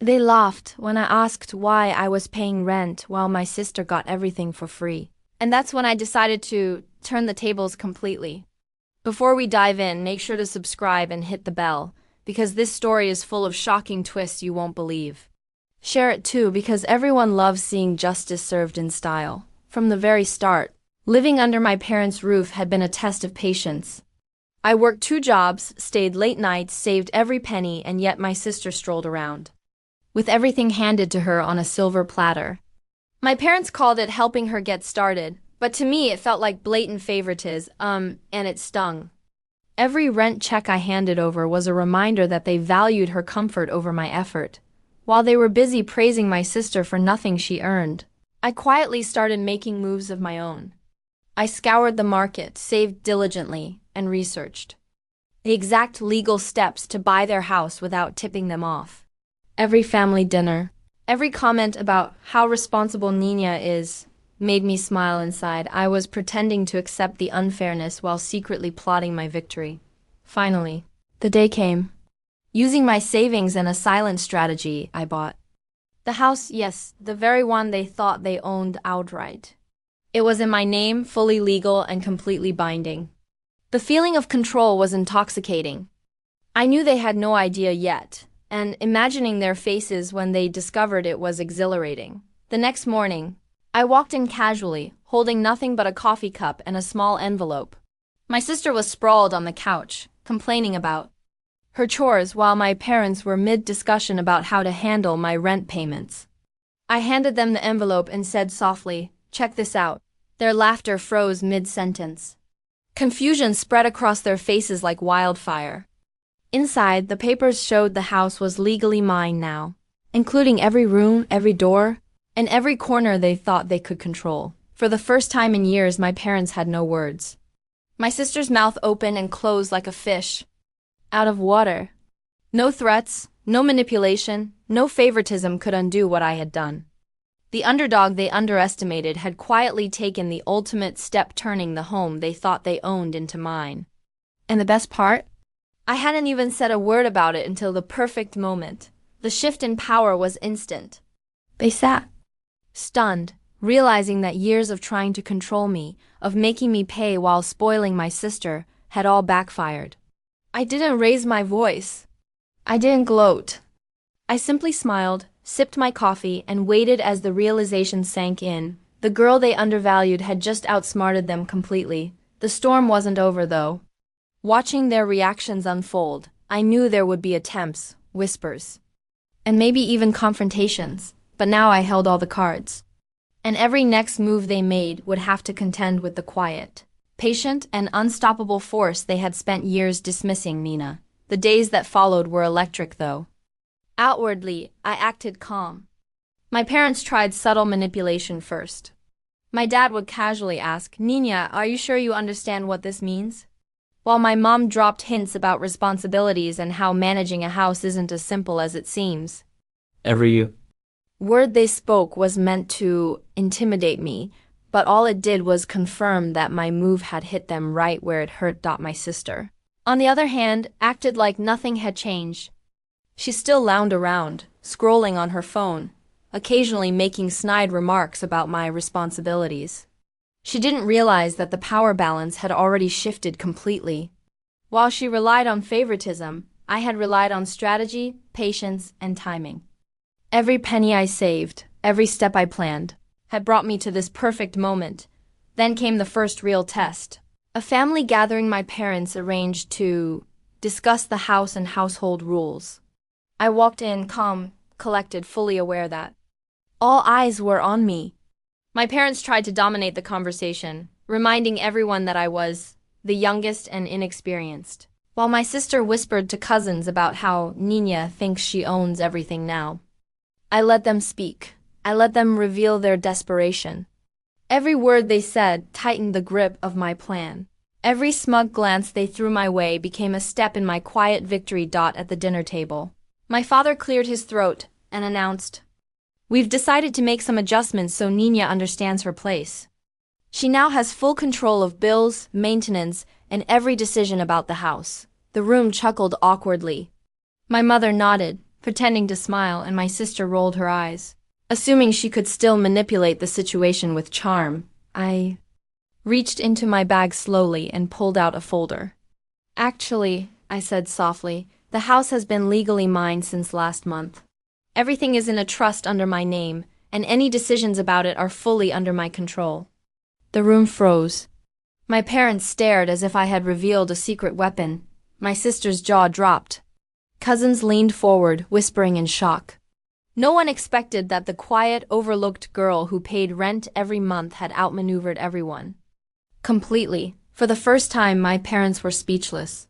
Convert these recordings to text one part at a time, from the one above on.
They laughed when I asked why I was paying rent while my sister got everything for free. And that's when I decided to turn the tables completely. Before we dive in, make sure to subscribe and hit the bell, because this story is full of shocking twists you won't believe. Share it too, because everyone loves seeing justice served in style. From the very start, living under my parents' roof had been a test of patience. I worked 2 jobs, stayed late nights, saved every penny, and yet my sister strolled around with everything handed to her on a silver platter. My parents called it helping her get started, but to me it felt like blatant favoritism, and it stung. Every rent check I handed over was a reminder that they valued her comfort over my effort. While they were busy praising my sister for nothing she earned, I quietly started making moves of my own. I scoured the market, saved diligently, and researched the exact legal steps to buy their house without tipping them off. Every family dinner, every comment about how responsible Nina is, made me smile inside. I was pretending to accept the unfairness while secretly plotting my victory. Finally, the day came. Using my savings and a silent strategy, I bought the house, yes, the very one they thought they owned outright. It was in my name, fully legal and completely binding. The feeling of control was intoxicating. I knew they had no idea yet, and imagining their faces when they discovered it was exhilarating. The next morning, I walked in casually, holding nothing but a coffee cup and a small envelope. My sister was sprawled on the couch, complaining about her chores while my parents were mid-discussion about how to handle my rent payments. I handed them the envelope and said softly, "Check this out." Their laughter froze mid-sentence. Confusion spread across their faces like wildfire. Inside, the papers showed the house was legally mine now, including every room, every door, and every corner they thought they could control. For the first time in years, my parents had no words. My sister's mouth opened and closed like a fish out of water. No threats, no manipulation, no favoritism could undo what I had done. The underdog they underestimated had quietly taken the ultimate step, turning the home they thought they owned into mine. And the best part? I hadn't even said a word about it until the perfect moment. The shift in power was instant. They sat, stunned, realizing that years of trying to control me, of making me pay while spoiling my sister, had all backfired. I didn't raise my voice. I didn't gloat. I simply smiled, sipped my coffee, and waited as the realization sank in. The girl they undervalued had just outsmarted them completely. The storm wasn't over, though. Watching their reactions unfold, I knew there would be attempts, whispers, and maybe even confrontations, but now I held all the cards. And every next move they made would have to contend with the quiet, patient, and unstoppable force they had spent years dismissing. Nina. The days that followed were electric, though. Outwardly, I acted calm. My parents tried subtle manipulation first. My dad would casually ask, "Nina, are you sure you understand what this means?" While my mom dropped hints about responsibilities and how managing a house isn't as simple as it seems. Every word they spoke was meant to intimidate me, but all it did was confirm that my move had hit them right where it hurt. My sister, on the other hand, acted like nothing had changed. She still lounged around, scrolling on her phone, occasionally making snide remarks about my responsibilities. She didn't realize that the power balance had already shifted completely. While she relied on favoritism, I had relied on strategy, patience, and timing. Every penny I saved, every step I planned, had brought me to this perfect moment. Then came the first real test. A family gathering my parents arranged to discuss the house and household rules. I walked in calm, collected, fully aware that all eyes were on me. My parents tried to dominate the conversation, reminding everyone that I was the youngest and inexperienced, while my sister whispered to cousins about how Nina thinks she owns everything now. I let them speak. I let them reveal their desperation. Every word they said tightened the grip of my plan. Every smug glance they threw my way became a step in my quiet victory. At the dinner table, my father cleared his throat and announced, "We've decided to make some adjustments so Nina understands her place. She now has full control of bills, maintenance, and every decision about the house." The room chuckled awkwardly. My mother nodded, pretending to smile, and my sister rolled her eyes. Assuming she could still manipulate the situation with charm, I reached into my bag slowly and pulled out a folder. Actually, I said softly, the house has been legally mine since last month. Everything is in a trust under my name, and any decisions about it are fully under my control. The room froze. My parents stared as if I had revealed a secret weapon. My sister's jaw dropped. Cousins leaned forward, whispering in shock. No one expected that the quiet, overlooked girl who paid rent every month had outmaneuvered everyone. Completely. For the first time, my parents were speechless.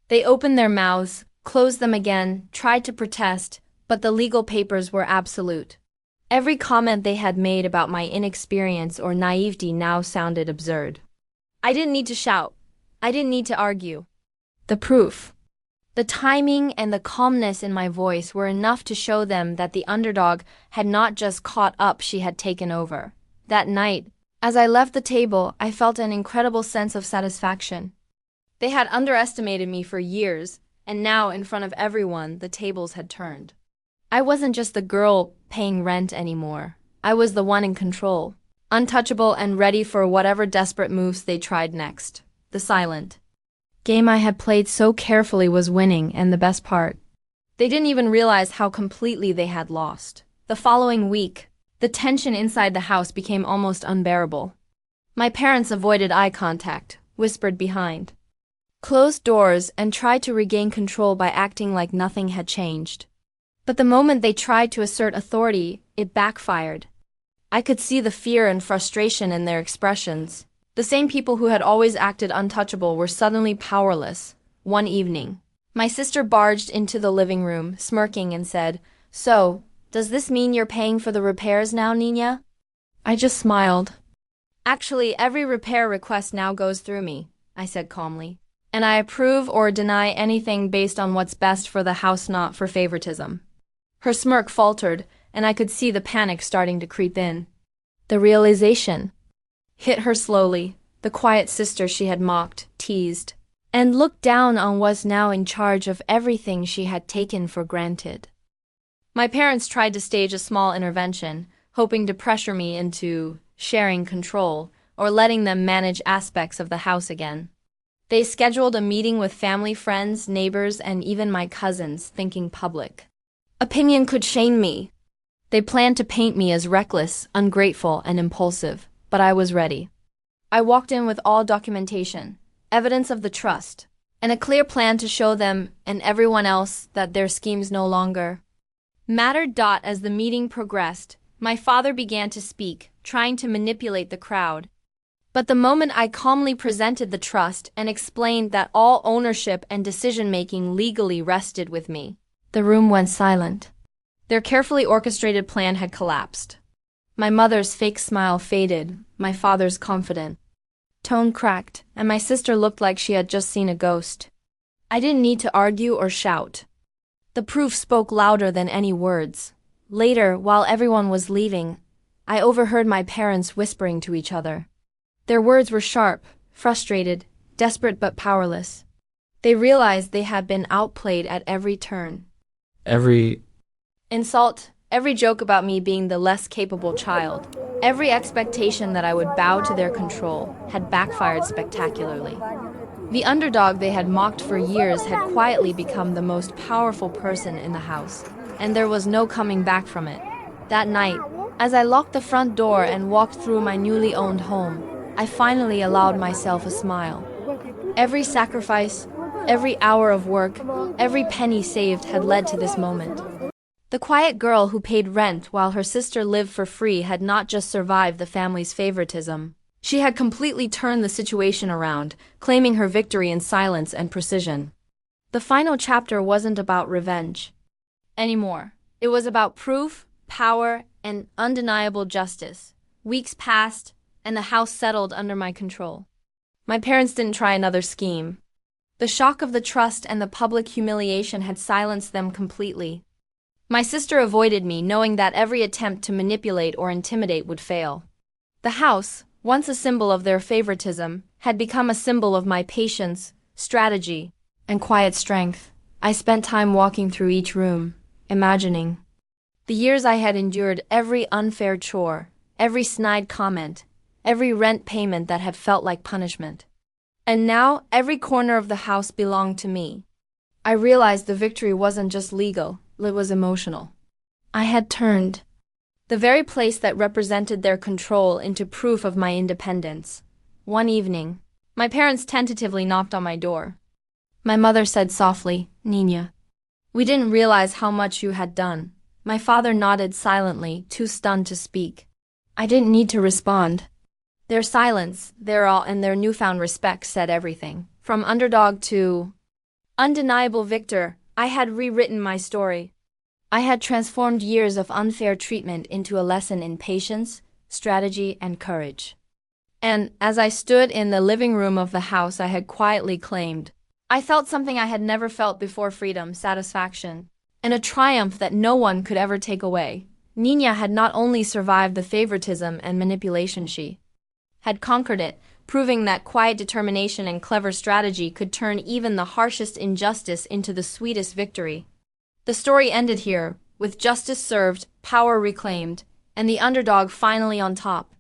They opened their mouths, closed them again, tried to protest, but the legal papers were absolute. Every comment they had made about my inexperience or naivety now sounded absurd. I didn't need to shout. I didn't need to argue. The proof. The timing and the calmness in my voice were enough to show them that the underdog had not just caught up, she had taken over. That night, as I left the table, I felt an incredible sense of satisfaction. They had underestimated me for years, and now, in front of everyone, the tables had turned. I wasn't just the girl paying rent anymore. I was the one in control, untouchable and ready for whatever desperate moves they tried next. The silent game I had played so carefully was winning, and the best part, they didn't even realize how completely they had lost. The following week, the tension inside the house became almost unbearable. My parents avoided eye contact, whispered behind closed doors, and tried to regain control by acting like nothing had changed. But the moment they tried to assert authority, it backfired. I could see the fear and frustration in their expressions. The same people who had always acted untouchable were suddenly powerless. One evening, my sister barged into the living room, smirking, and said, "So, does this mean you're paying for the repairs now, Nina?" I just smiled. "Actually, every repair request now goes through me," I said calmly. "And I approve or deny anything based on what's best for the house, not for favoritism." Her smirk faltered, and I could see the panic starting to creep in. The realization hit her slowly. The quiet sister she had mocked, teased, and looked down on was now in charge of everything she had taken for granted. My parents tried to stage a small intervention, hoping to pressure me into sharing control or letting them manage aspects of the house again. They scheduled a meeting with family, friends, neighbors, and even my cousins, thinking public opinion could shame me. They planned to paint me as reckless, ungrateful, and impulsive, but I was ready. I walked in with all documentation, evidence of the trust, and a clear plan to show them and everyone else that their schemes no longer mattered. As the meeting progressed, my father began to speak, trying to manipulate the crowd. But the moment I calmly presented the trust and explained that all ownership and decision-making legally rested with me, the room went silent. Their carefully orchestrated plan had collapsed. My mother's fake smile faded, my father's confident tone cracked, and my sister looked like she had just seen a ghost. I didn't need to argue or shout. The proof spoke louder than any words. Later, while everyone was leaving, I overheard my parents whispering to each other. Their words were sharp, frustrated, desperate but powerless. They realized they had been outplayed at every turn. Every insult, every joke about me being the less capable child, every expectation that I would bow to their control had backfired spectacularly. The underdog they had mocked for years had quietly become the most powerful person in the house, and there was no coming back from it. That night, as I locked the front door and walked through my newly owned home, I finally allowed myself a smile. Every sacrifice, every hour of work, every penny saved had led to this moment. The quiet girl who paid rent while her sister lived for free had not just survived the family's favoritism. She had completely turned the situation around, claiming her victory in silence and precision. The final chapter wasn't about revenge anymore. It was about proof, power, and undeniable justice. Weeks passed, and the house settled under my control. My parents didn't try another scheme. The shock of the trust and the public humiliation had silenced them completely. My sister avoided me, knowing that every attempt to manipulate or intimidate would fail. The house, once a symbol of their favoritism, had become a symbol of my patience, strategy, and quiet strength. I spent time walking through each room, imagining. The years I had endured every unfair chore, every snide comment, every rent payment that had felt like punishment. And now, every corner of the house belonged to me. I realized the victory wasn't just legal, it was emotional. I had turned the very place that represented their control into proof of my independence. One evening, my parents tentatively knocked on my door. My mother said softly, "Nina, we didn't realize how much you had done." My father nodded silently, too stunned to speak. I didn't need to respond. Their silence, their awe, and their newfound respect said everything. From underdog to undeniable victor, I had rewritten my story. I had transformed years of unfair treatment into a lesson in patience, strategy, and courage. And as I stood in the living room of the house I had quietly claimed, I felt something I had never felt before: freedom, satisfaction, and a triumph that no one could ever take away. Nina had not only survived the favoritism and manipulation, she had conquered it, proving that quiet determination and clever strategy could turn even the harshest injustice into the sweetest victory. The story ended here, with justice served, power reclaimed, and the underdog finally on top.